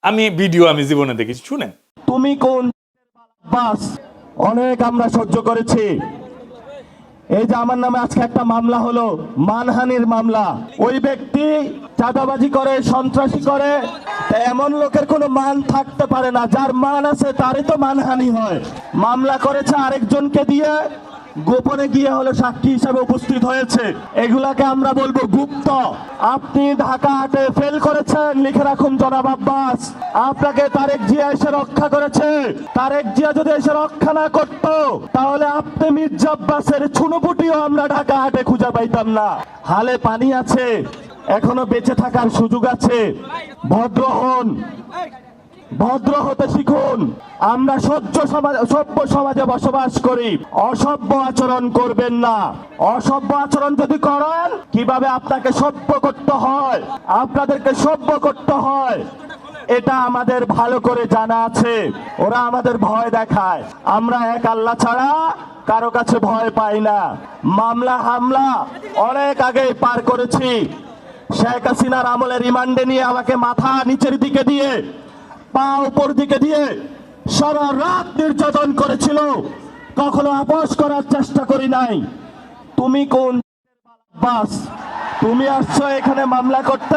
আমি ভিডিও আমি জীবনে দেখেছি, শুনেন। তুমি কোন বাস? অনেক আমরা সহ্য করেছি। এই যে আমার নামে আজকে একটা মামলা হলো, মানহানির মামলা। ওই ব্যক্তি চাঁদাবাজি করে, সন্ত্রাসী করে। তা এমন লোকের কোনো মান থাকতে পারে না, যার মান আছে তারই তো মানহানি হয়। মামলা করেছে আরেকজনকে দিয়ে, গোপনে গিয়ে হলো সাক্ষী হিসাবে উপস্থিত হয়েছে। এগুলাকে আমরা বলবো গুপ্ত। আপনি ঢাকা হাটে ফেল করেছেন, লিখে রাখুন জনাব আব্বাস। আপনাকে তারেক জিয়া এসে রক্ষা করেছে। তারেক জিয়া যদি এসে রক্ষা না করত, তাহলে আপনি মির্জা আব্বাসের ছুনোপুটিও আমরা ঢাকা হাটে খুঁজে পাইতাম না। হালে পানি আছে, এখনো বেঁচে থাকার সুযোগ আছে। ভদ্র হন, ভদ্র হতে শিখুন। আমরা সভ্য সমাজে বসবাস করি। অসভ্য আচরণ করবেন না। অসভ্য আচরণ যদি করেন, কিভাবে আপনাকে সভ্য করতে হয়, আপনাদেরকে সভ্য করতে হয়, এটা আমাদের ভালো করে জানা আছে। ওরা আমাদের ভয় দেখায়, আমরা এক আল্লাহ ছাড়া কারো কাছে ভয় পাই না। মামলা হামলা অনেক আগে পার করেছি। শেখ হাসিনার আমলে রিমান্ডে নিয়ে আমাকে মাথা নিচের দিকে দিয়ে, পা উপর দিকে দিয়ে সারা রাত নির্যাতন করেছিল। কখনো আপোষ করার চেষ্টা করি নাই। তুমি কোন বাস? তুমি আসছো এখানে মামলা করতে?